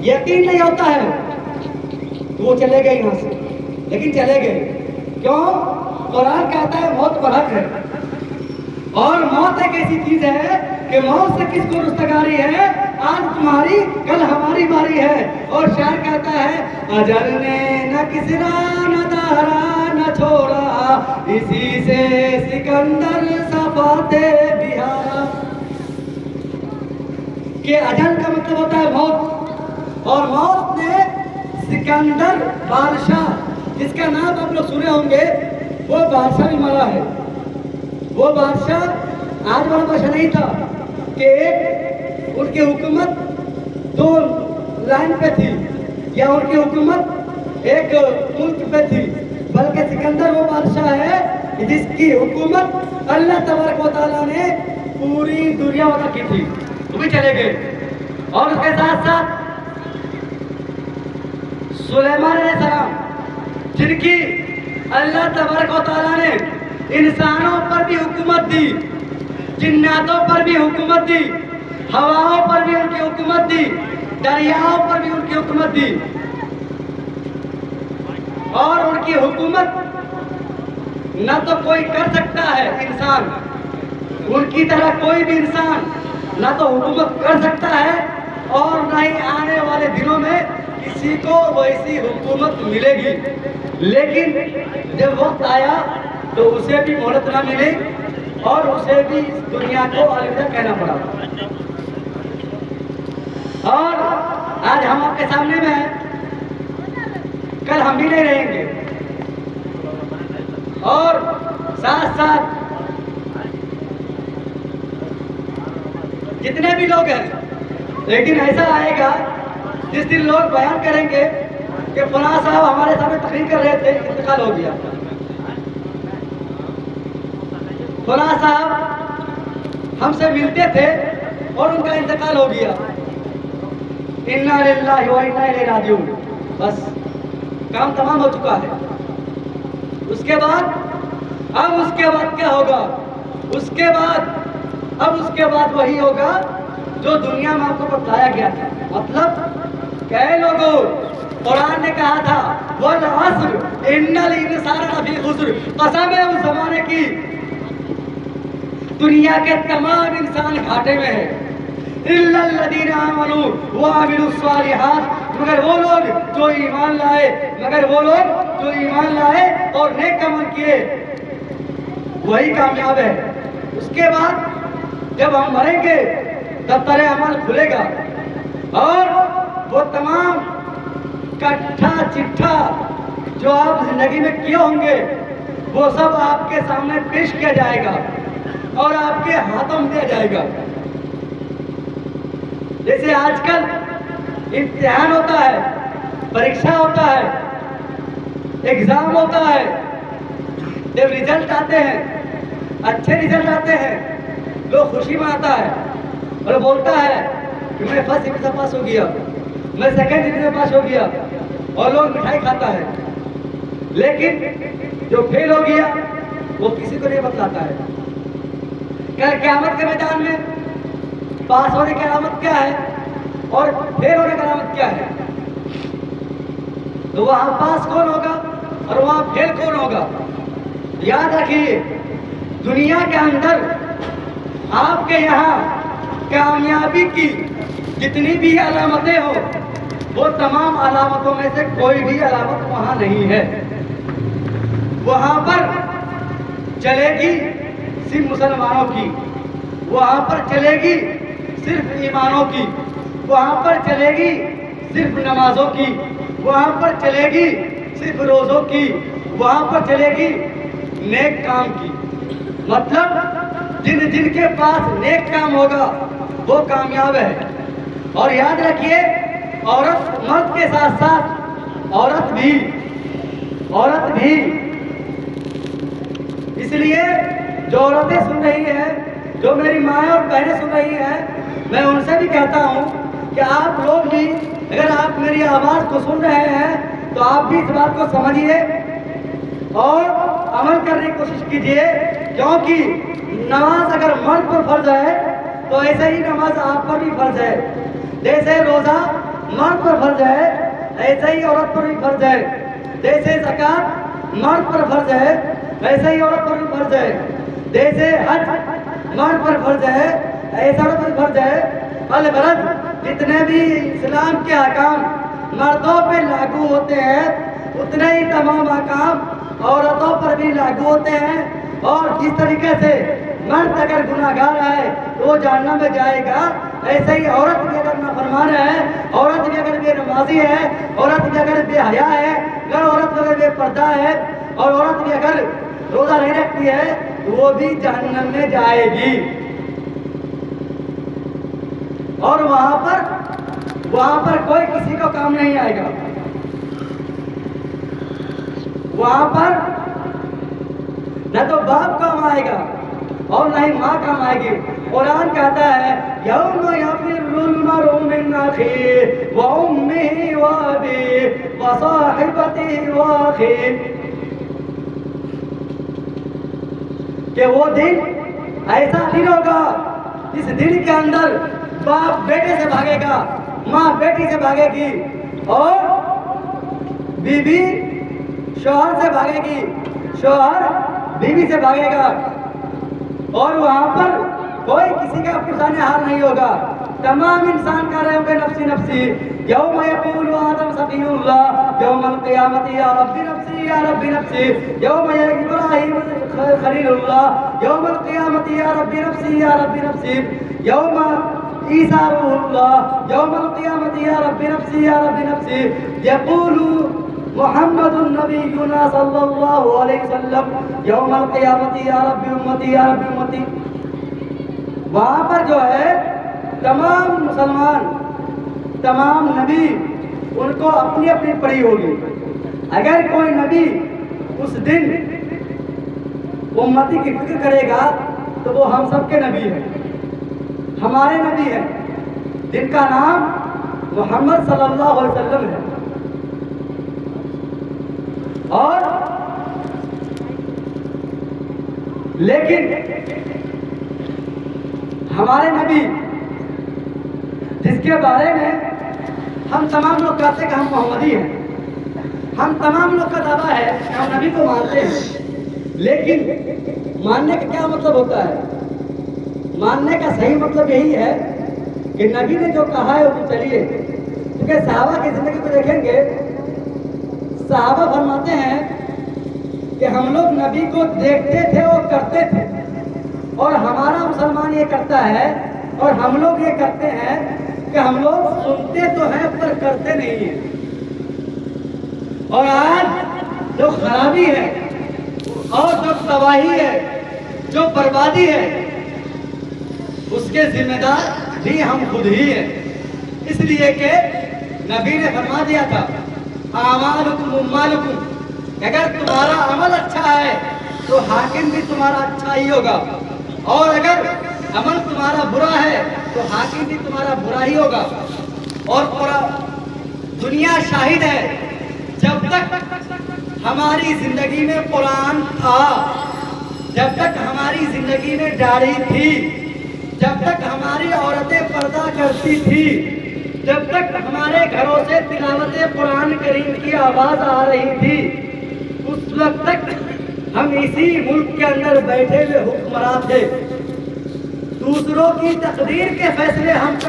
यकीन नहीं होता है तो वो चले गए यहाँ से, लेकिन चले गए क्यों? कुरान कहता है मौत पर हक है, और मौत एक ऐसी चीज है कि मौत से किसको रुस्तगारी है? आज तुम्हारी कल हमारी बारी है। और शायर कहता है अजल ने न किसरा न दारा न छोड़ा, इसी से सिकंदर सफाते बिहारा। कि अजल का मतलब होता है मौत, और मौत ने सिकंदर बादशाह, जिसका नाम आप लोग सुने होंगे, वो बादशाह भी मरा है। वो बादशाह आज वाला बादशाह नहीं था कि एक उनकी हुकूमत दो लाइन पे थी या उनकी हुकूमत एक मुल्क पे थी, बल्कि सिकंदर वो बादशाह है जिसकी हुकूमत अल्लाह तबारक व तआला ने पूरी दुनिया पर की थी। वो भी चले गए। और उसके साथ साथ सुलेमान अलैहिस्सलाम, जिनकी अल्लाह तबारक व तआला ने इंसानों पर भी हुकूमत दी, जिन्नातों पर भी हुकूमत दी, हवाओं पर भी उनकी हुकूमत दी, दरियाओं पर भी उनकी हुकूमत दी। और उनकी हुकूमत न तो कोई कर सकता है इंसान, उनकी तरह कोई भी इंसान न तो हुकूमत कर सकता है और न ही आने वाले दिनों में किसी को वैसी हुकूमत मिलेगी। लेकिन जब वक्त आया तो उसे भी मोहलत ना मिली और उसे भी इस दुनिया को अलविदा कहना पड़ा। और आज हम आपके सामने में हैं, कल हम भी नहीं रहेंगे। और साथ साथ जितने भी लोग हैं, एक दिन ऐसा आएगा जिस दिन लोग बयान करेंगे कि फलां साहब हमारे सामने तकरीर कर रहे थे, इंतकाल हो गया। फलां साहब हमसे मिलते थे और उनका इंतकाल हो गया। इन्ना लिल्लाहि व इन्ना इलैहि राजिऊन। बस काम तमाम हो चुका है। उसके बाद उसके बाद क्या होगा? उसके बाद वही होगा जो दुनिया में आपको बताया गया था। मतलब कई लोगों, कुरान ने कहा था वल अस्र इन्नल इंसाना लफी खुस्र, कसम है उस जमाने की दुनिया के तमाम इंसान घाटे में है। इल्लल लदीना आमनू व अमिलुस सालिहात, मगर वो लोग जो ईमान लाए और नेक अमल किए, वही कामयाब है। उसके बाद जब हम मरेंगे तब तरह अमल खुलेगा और वो तमाम कट्ठा चिट्ठा जो आप जिंदगी में किए होंगे वो सब आपके सामने पेश किया जाएगा और आपके हाथों में दिया जाएगा। जैसे आजकल इम्तिहान होता है, परीक्षा होता है, एग्जाम होता है, जब रिजल्ट आते हैं, अच्छे रिजल्ट आते हैं, लोग खुशी मनाता है और बोलता है कि मैं फर्स्ट डिवीजन पास हो गया, मैं सेकंड डिवीजन पास हो गया, और लोग मिठाई खाता है। लेकिन जो फेल हो गया वो किसी को नहीं बतलाता है। कल क़यामत के मैदान में पास होने की अलामत क्या है और फेल होने की अलामत क्या है? तो वहां पास कौन होगा और वहां फेल कौन होगा? याद रखिए, दुनिया के अंदर आपके यहाँ कामयाबी की जितनी भी अलामतें हो, वो तमाम अलामतों में से कोई भी अलामत वहां नहीं है। वहां पर चलेगी सिर्फ मुसलमानों की, वहां पर चलेगी सिर्फ ईमानों की, वहां पर चलेगी सिर्फ नमाजों की, वहां पर चलेगी सिर्फ रोजों की, वहां पर चलेगी नेक काम की। मतलब जिनके पास नेक काम होगा वो कामयाब है। और याद रखिए, औरत मर्द के साथ साथ औरत भी। इसलिए जो औरतें सुन रही हैं, जो मेरी माएँ और बहनें सुन रही हैं, मैं उनसे भी कहता हूँ कि आप लोग भी अगर आप मेरी आवाज़ को सुन रहे हैं तो आप भी इस बात को समझिए और अमल करने की कोशिश कीजिए। क्योंकि नमाज अगर मर्द पर फर्ज है तो ऐसे ही नमाज आप पर भी फर्ज है। जैसे रोज़ा मर्द पर फर्ज है, ऐसे ही औरत पर भी फर्ज है। जैसे ज़कात मर्द पर फर्ज है, ऐसे ही औरत पर भी फर्ज है। जैसे हज मर्द पर फर्ज है, ऐसा औरत पर फर्ज है। अलबरद जितने भी इस्लाम के अहकाम मर्दों पे लागू होते हैं, उतने ही तमाम अहकाम औरतों पर भी लागू होते हैं। और जिस तरीके से मर्द अगर गुनाहगार है तो वो जहन्नम में जाएगा, ऐसे ही औरत भी अगर नाफरमान है, औरत भी अगर बेनमाजी है, औरत भी अगर बेहया है, अगर औरत अगर बेपर्दा है और औरत भी अगर रोजा नहीं रखती है तो वो भी जहन्नम में जाएगी। और वहां पर कोई किसी को काम नहीं आएगा। वहां पर न तो बाप काम आएगा और न ही माँ काम आएगी। कुरान कहता है यौम यफिरुल मरउ मिन अखीहि व उम्मिहि व अबीहि व साहिबतिहि व अखीहि, कि वो दिन ऐसा दिन होगा जिस दिन के अंदर बाप बेटे से भागेगा, माँ बेटी से भागेगी और बीवी शौहर से भागेगी, शौहर बीवी से भागेगा। और वहां पर कोई किसी का पुराने हाल नहीं होगा। तमाम इंसान कह रहे होंगे नफ्सी नफ्सी। यौम यक़ूलु आदम सफ़ीहुल्लाह यौमल क़ियामति या रब्बी नफ्सी या रब्बी नफ्सी, यौम इब्राहीम खलीलुल्लाह यौमल क़ियामति या रब्बी नफ्सी या रब्बी नफ्सी, यौम ईसा रूहुल्लाह यौमल क़ियामति या रब्बी नफ्सी या रब्बी नफ्सी, यक़ूलु मुहम्मदुन नबियुना सल्लल्लाहु अलैहि वसल्लम यौमल क़ियामति या रब्बी उम्मती या रब्बी उम्मती। वहाँ पर जो है तमाम मुसलमान, तमाम नबी उनको अपनी अपनी पड़ी होगी। अगर कोई नबी उस दिन उम्मती की फिक्र करेगा तो वो हम सबके नबी हैं, हमारे नबी हैं, जिनका नाम मोहम्मद सल्लल्लाहु अलैहि वसल्लम है। और लेकिन हमारे नबी जिसके बारे में हम तमाम लोग कहते हैं कि हम मोहम्मदी हैं, हम तमाम लोग का दावा है कि हम नबी को मानते हैं। लेकिन मानने का क्या मतलब होता है? मानने का सही मतलब यही है कि नबी ने जो कहा है वो चलिए। क्योंकि सहाबा की जिंदगी को देखेंगे, सहाबा फरमाते हैं कि हम लोग नबी को देखते थे और करते थे, और हमारा मुसलमान ये करता है और हम लोग ये करते हैं कि हम लोग सुनते तो हैं पर करते नहीं हैं। और आज जो खराबी है और जो तबाही है, जो बर्बादी है, उसके जिम्मेदार भी हम खुद ही हैं। इसलिए कि नबी ने फरमा दिया था आमालुकुम उम्मालुकुम, अगर तुम्हारा अमल अच्छा है तो हाकिम भी तुम्हारा अच्छा ही होगा, और अगर अमल तुम्हारा बुरा है तो हाकिम भी तुम्हारा बुरा ही होगा। और पूरा दुनिया शाहिद है, जब तक हमारी जिंदगी में कुरान था, जब तक हमारी जिंदगी में दाढ़ी थी, जब तक हमारी औरतें पर्दा करती थी, जब तक हमारे घरों से तिलावत कुरान करीम की आवाज आ रही थी, उस वक्त तक हम इसी मुल्क के अंदर बैठे हुए हुक्मरान थे। दूसरों की तकदीर के फैसले हम